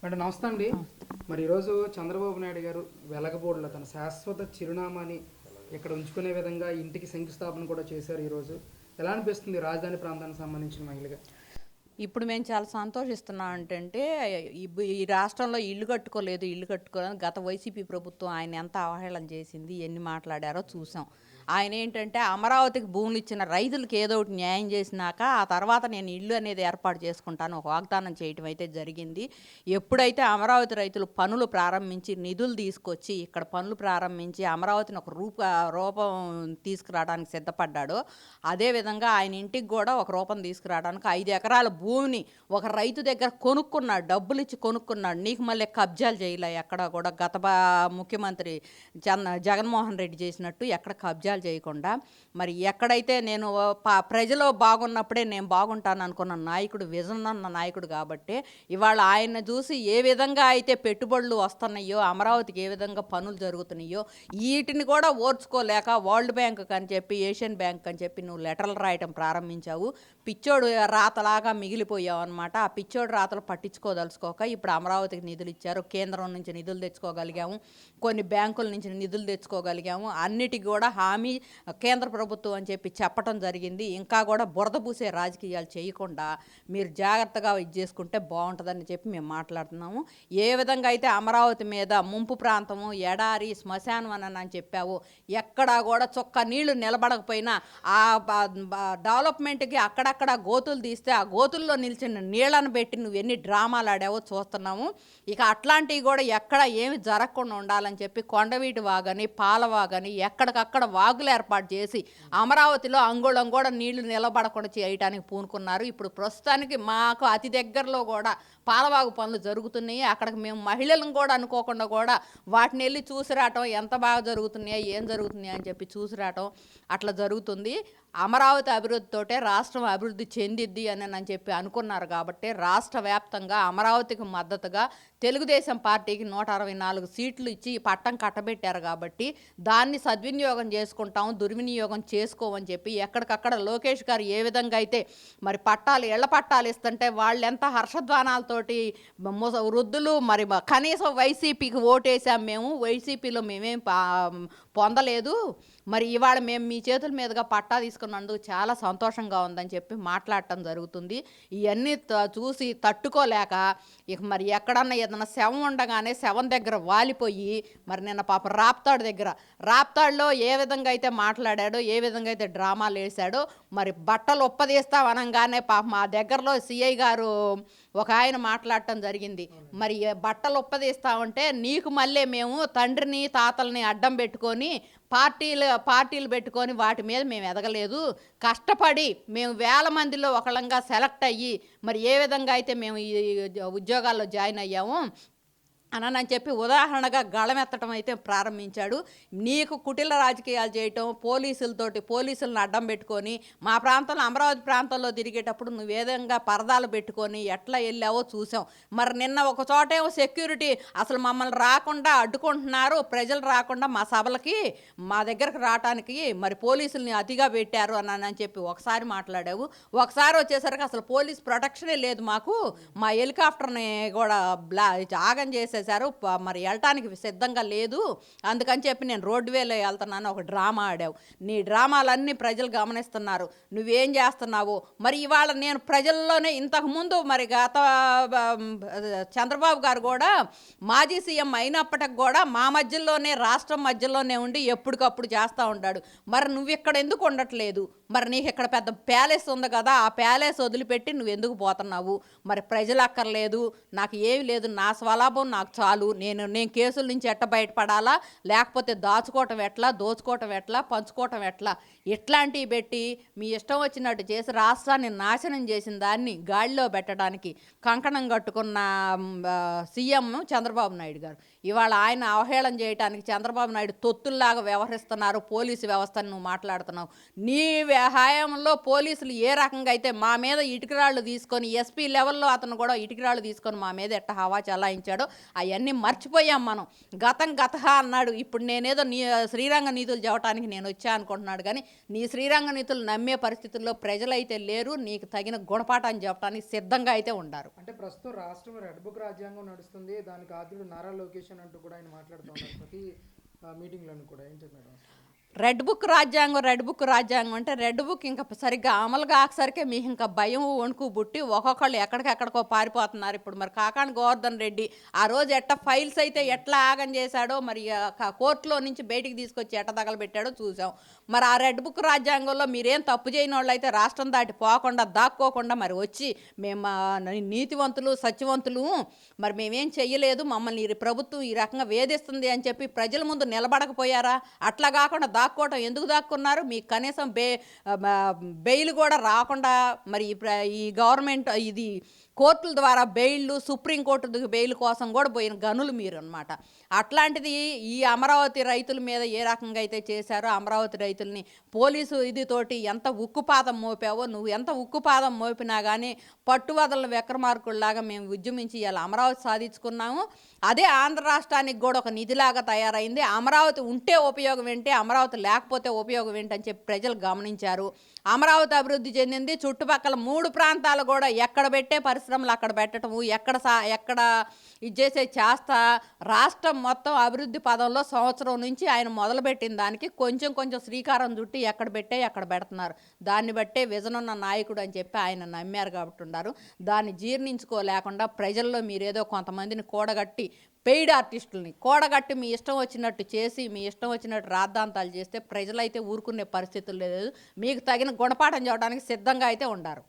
Madam నమస్తే అండి. మరి ఈరోజు చంద్రబాబు నాయుడు గారు వెలగబోడులో తన శాశ్వత చిరునామాని ఇక్కడ ఉంచుకునే విధంగా ఇంటికి శంకుస్థాపన కూడా చేశారు. ఈరోజు ఎలా అనిపిస్తుంది రాజధాని ప్రాంతానికి సంబంధించిన మహిళగా? ఇప్పుడు మేము చాలా సంతోషిస్తున్నాం ఏంటంటే ఈ రాష్ట్రంలో ఇల్లు కట్టుకోలేదు గత వైసీపీ ప్రభుత్వం ఆయన ఎంత అవహేళన చేసింది, ఎన్ని మాట్లాడారో చూసాం. ఆయన ఏంటంటే అమరావతికి భూములు ఇచ్చిన రైతులకు ఏదో ఒకటి న్యాయం చేసినాక ఆ తర్వాత నేను ఇల్లు అనేది ఏర్పాటు చేసుకుంటాను ఒక వాగ్దానం చేయటం అయితే జరిగింది. ఎప్పుడైతే అమరావతి రైతులు పనులు ప్రారంభించి నిధులు తీసుకొచ్చి ఇక్కడ పనులు ప్రారంభించి అమరావతిని ఒక రూపం తీసుకురావడానికి సిద్ధపడ్డాడో, అదేవిధంగా ఆయన ఇంటికి కూడా ఒక రూపం తీసుకురావడానికి 5 ఎకరాల భూమిని ఒక రైతు దగ్గర కొనుక్కున్నాడు, డబ్బులు ఇచ్చి కొనుక్కున్నాడు. నీకు మళ్ళీ కబ్జాలు చేయలే ఎక్కడ కూడా, గత ముఖ్యమంత్రి జగన్మోహన్ రెడ్డి చేసినట్టు ఎక్కడ కబ్జాలు చేయకుండా. మరి ఎక్కడైతే నేను ప్రజలు బాగున్నప్పుడే నేను బాగుంటాను అనుకున్న నాయకుడు, విజన్ అన్న నాయకుడు కాబట్టి ఇవాళ ఆయన చూసి ఏ విధంగా అయితే పెట్టుబడులు వస్తున్నాయో, అమరావతికి ఏ విధంగా పనులు జరుగుతున్నాయో వీటిని కూడా ఓర్చుకోలేక వరల్డ్ బ్యాంక్ అని చెప్పి, ఏషియన్ బ్యాంక్ అని చెప్పి నువ్వు లెటర్లు రాయటం ప్రారంభించావు. పిచ్చోడు రాతలాగా మిగిలిపోయావు అనమాట. ఆ పిచ్చోడు రాతలు పట్టించుకోదలుచుకోక ఇప్పుడు అమరావతికి నిధులు ఇచ్చారు, కేంద్రం నుంచి నిధులు తెచ్చుకోగలిగాము, కొన్ని బ్యాంకుల నుంచి నిధులు తెచ్చుకోగలిగాము. అన్నిటికీ కూడా హామీ కేంద్ర ప్రభుత్వం అని చెప్పి చెప్పడం జరిగింది. ఇంకా కూడా బురద పూసే రాజకీయాలు చేయకుండా మీరు జాగ్రత్తగా ఇది చేసుకుంటే బాగుంటుందని చెప్పి మేము మాట్లాడుతున్నాము. ఏ విధంగా అయితే అమరావతి మీద ముంపు ప్రాంతము, ఎడారి, శ్మశానం అని చెప్పావు, ఎక్కడా కూడా చొక్క నీళ్లు నిలబడకపోయినా ఆ డెవలప్మెంట్కి అక్కడక్కడ గోతులు తీస్తే ఆ గోతుల్లో నిలిచిన నీళ్లను పెట్టి నువ్వు ఎన్ని డ్రామాలు ఆడావో చూస్తున్నాము. ఇక అట్లాంటివి కూడా ఎక్కడ ఏమి జరగకుండా ఉండాలని చెప్పి కొండవీటి వాగని, పాలవాగని ఎక్కడికక్కడ వాగులు ఏర్పాటు చేసి అమరావతిలో అంగుళం కూడా నీళ్లు నిలబడకుండా చేయడానికి పూనుకున్నారు. ఇప్పుడు ప్రస్తుతానికి మాకు అతి దగ్గరలో కూడా పాలవాగు పనులు జరుగుతున్నాయి. అక్కడికి మేము మహిళలను కూడా అనుకోకుండా కూడా వాటిని వెళ్ళి చూసి రావటం, ఎంత బాగా జరుగుతున్నాయి, ఏం జరుగుతున్నాయి అని చెప్పి చూసి రావటం అట్లా జరుగుతుంది. అమరావతి అభివృద్ధితోటే రాష్ట్రం అభివృద్ధి చెందిద్ది అని చెప్పి అనుకున్నారు కాబట్టి రాష్ట్ర వ్యాప్తంగా అమరావతికి మద్దతుగా తెలుగుదేశం పార్టీకి 164 సీట్లు ఇచ్చి పట్టం కట్టబెట్టారు కాబట్టి దాన్ని సద్వినియోగం చేసుకుంటాం, దుర్వినియోగం చేసుకోమని చెప్పి ఎక్కడికక్కడ లోకేష్ గారు ఏ విధంగా అయితే మరి ఇళ్ల పట్టాలు ఇస్తుంటే వాళ్ళు ఎంత హర్షధ్వానాలతోటి వృద్ధులు మరి కనీసం వైసీపీకి ఓటేసాం, మేము వైసీపీలో మేమేం పొందలేదు, మరి ఇవాళ మేము మీ చేతుల మీదుగా పట్టా తీసుకున్నందుకు చాలా సంతోషంగా ఉందని చెప్పి మాట్లాడటం జరుగుతుంది. ఇవన్నీ చూసి తట్టుకోలేక ఇక మరి ఎక్కడన్నా ఏదైనా శవం ఉండగానే శవం దగ్గర వాలిపోయి మరి నిన్న పాప రాప్తాడులో ఏ విధంగా అయితే మాట్లాడాడో, ఏ విధంగా అయితే డ్రామాలు వేశాడో, మరి బట్టలు ఒప్పదీస్తామనగానే పాప మా దగ్గరలో సిఐ గారు ఒక ఆయన మాట్లాడటం జరిగింది. మరి బట్టలు ఒప్పదీస్తామంటే నీకు మళ్ళీ మేము తండ్రిని తాతల్ని అడ్డం పెట్టుకొని పార్టీలు పెట్టుకొని వాటి మీద మేము ఎదగలేదు, కష్టపడి మేము 1000 మందిలో ఒకళ్ళంగా సెలెక్ట్ అయ్యి మరి ఏ విధంగా అయితే మేము ఈ ఉద్యోగాల్లో జాయిన్ అయ్యాము అని చెప్పి ఉదాహరణగా గళమెత్తడం అయితే ప్రారంభించాడు. నీకు కుటిల రాజకీయాలు చేయటం, పోలీసులను అడ్డం పెట్టుకొని మా ప్రాంతంలో అమరావతి ప్రాంతంలో తిరిగేటప్పుడు నువ్వు ఏ విధంగా పరదాలు పెట్టుకొని ఎట్లా వెళ్ళావో చూసాం. మరి నిన్న ఒక చోటేమో సెక్యూరిటీ అసలు మమ్మల్ని రాకుండా అడ్డుకుంటున్నారు, ప్రజలు రాకుండా మా సభలకి మా దగ్గరకు రావటానికి మరి పోలీసుల్ని అతిగా పెట్టారు అని చెప్పి ఒకసారి మాట్లాడావు. ఒకసారి వచ్చేసరికి అసలు పోలీస్ ప్రొటెక్షనే లేదు మాకు, మా హెలికాప్టర్ని కూడా ఆగం చేసే మరి వెళ్ళటానికి సిద్ధంగా లేదు, అందుకని చెప్పి నేను రోడ్డువేలో వెళ్తున్నాను ఒక డ్రామా ఆడావు. నీ డ్రామాలన్నీ ప్రజలు గమనిస్తున్నారు, నువ్వేం చేస్తున్నావు. మరి ఇవాళ నేను ప్రజల్లోనే ఇంతకుముందు మరి గత చంద్రబాబు గారు కూడా మాజీ సీఎం అయినప్పటికి కూడా మా మధ్యలోనే రాష్ట్రం మధ్యలోనే ఉండి ఎప్పటికప్పుడు చేస్తూ ఉంటాడు. మరి నువ్వు ఇక్కడ ఎందుకు ఉండట్లేదు? మరి నీకు ఇక్కడ పెద్ద ప్యాలెస్ ఉంది కదా, ఆ ప్యాలెస్ వదిలిపెట్టి నువ్వు ఎందుకు పోతున్నావు? మరి ప్రజలు అక్కర్లేదు, నాకు ఏమి లేదు, నా స్వలాభం నాకు చాలు, నేను కేసుల నుంచి ఎట్ట బయటపడాలా, లేకపోతే దాచుకోవటం ఎట్లా, దోచుకోవటం ఎట్లా, పంచుకోవటం ఎట్లా, ఇట్లాంటివి పెట్టి మీ ఇష్టం వచ్చినట్టు చేసి రాష్ట్రాన్ని నాశనం చేసిన దాన్ని గాడిలో పెట్టడానికి కంకణం కట్టుకున్న సీఎం చంద్రబాబు నాయుడు గారు ఇవాళ ఆయన అవహేళన చేయడానికి చంద్రబాబు నాయుడు తొత్తుల్లాగా వ్యవహరిస్తున్నారు. పోలీసు వ్యవస్థను నువ్వు మాట్లాడుతున్నావు. నీ హయాంలో పోలీసులు ఏ రకంగా అయితే మా మీద ఇటుకరాళ్ళు తీసుకొని, ఎస్పీ లెవెల్లో అతను కూడా ఇటుకరాళ్ళు తీసుకొని మా మీద ఎట్ట హవా చలాయించాడో అవన్నీ మర్చిపోయాం మనం. గత అన్నాడు. ఇప్పుడు నేనేదో శ్రీరంగ నీతులు చెప్పడానికి నేను వచ్చా అనుకుంటున్నాడు, కానీ నీ శ్రీరంగ నీతులు నమ్మే పరిస్థితుల్లో ప్రజలైతే లేరు. నీకు తగిన గుణపాఠాన్ని చెప్పడానికి సిద్ధంగా అయితే ఉండారు. అంటే ప్రస్తుతం రాష్ట్రం రెడ్ బుక్ రాజ్యాంగం నడుస్తుంది, దానికి ఆద్యుడు నారా లోకేష్ అని అంటూ కూడా ఆయన మాట్లాడుతూ ఉన్నారు ప్రతి మీటింగ్లోనూ కూడా. ఏంటి మేడం? రెడ్ బుక్ రాజ్యాంగం అంటే రెడ్ బుక్ ఇంకా సరిగ్గా అమలు కాకసరికే మీకు ఇంకా భయం వణుకు బుట్టి ఒక్కొక్కళ్ళు ఎక్కడికెక్కడికో పారిపోతున్నారు. ఇప్పుడు మరి కాకాని గోవర్ధన్ రెడ్డి ఆ రోజు ఫైల్స్ అయితే ఎట్లా ఆగం చేశాడో, మరి కోర్టులో నుంచి బయటికి తీసుకొచ్చి తగలబెట్టాడో చూసాం. మరి ఆ రెడ్ బుక్ రాజ్యాంగంలో మీరేం తప్పు చేయని వాళ్ళు అయితే రాష్ట్రం దాటి పోకుండా దాక్కోకుండా మరి వచ్చి మేము నీతివంతులు సత్యవంతులు, మరి మేమేం చెయ్యలేదు, మమ్మల్ని ఈ ప్రభుత్వం ఈ రకంగా వేధిస్తుంది అని చెప్పి ప్రజల ముందు నిలబడకపోయారా? అట్లా కాకుండా దాక్కోవటం ఎందుకు దాక్కున్నారు? మీకు కనీసం బెయిల్ కూడా రాకుండా మరి ఈ గవర్నమెంట్ ఇది కోర్టుల ద్వారా బెయిళ్ళు, సుప్రీంకోర్టు బెయిల్ కోసం కూడా పోయిన గనులు మీరు అనమాట. అట్లాంటిది ఈ అమరావతి రైతుల మీద ఏ రకంగా అయితే చేశారో, అమరావతి రైతుల్ని పోలీసు ఇదితోటి ఎంత ఉక్కుపాదం మోపావో, నువ్వు ఎంత ఉక్కుపాదం మోపినా కానీ పట్టువదల విక్రమార్కుల్లాగా మేము ఉద్యమించి ఇలా అమరావతి సాధించుకున్నాము. అదే ఆంధ్ర రాష్ట్రానికి కూడా ఒక నిధిలాగా తయారైంది. అమరావతి ఉంటే ఉపయోగం ఏంటి, అమరావతి లేకపోతే ఉపయోగం ఏంటి అని చెప్పి ప్రజలు గమనించారు. అమరావతి అభివృద్ధి చెందింది. చుట్టుపక్కల 3 ప్రాంతాలు కూడా ఎక్కడ పెట్టే పరిశ్రమలు అక్కడ పెట్టడము, ఎక్కడ ఇది చేస్తా రాష్ట్రం మొత్తం అభివృద్ధి పదంలో సంవత్సరం నుంచి ఆయన మొదలుపెట్టిన దానికి కొంచెం శ్రీకారం చుట్టి ఎక్కడ అక్కడ పెడుతున్నారు. దాన్ని బట్టే విజన్ ఉన్న నాయకుడు అని చెప్పి ఆయన నమ్మారు కాబట్టి ఉన్నారు. దాన్ని జీర్ణించుకోలేకుండా ప్రజల్లో మీరేదో కొంతమందిని కూడగట్టి, పెయిడ్ ఆర్టిస్టులని కూడగట్టి మీ ఇష్టం వచ్చినట్టు చేసి, మీ ఇష్టం వచ్చినట్టు రాద్ధాంతాలు చేస్తే ప్రజలైతే ఊరుకునే పరిస్థితులు లేదు. మీకు తగిన గుణపాఠం చెప్పడానికి సిద్ధంగా అయితే ఉండారు.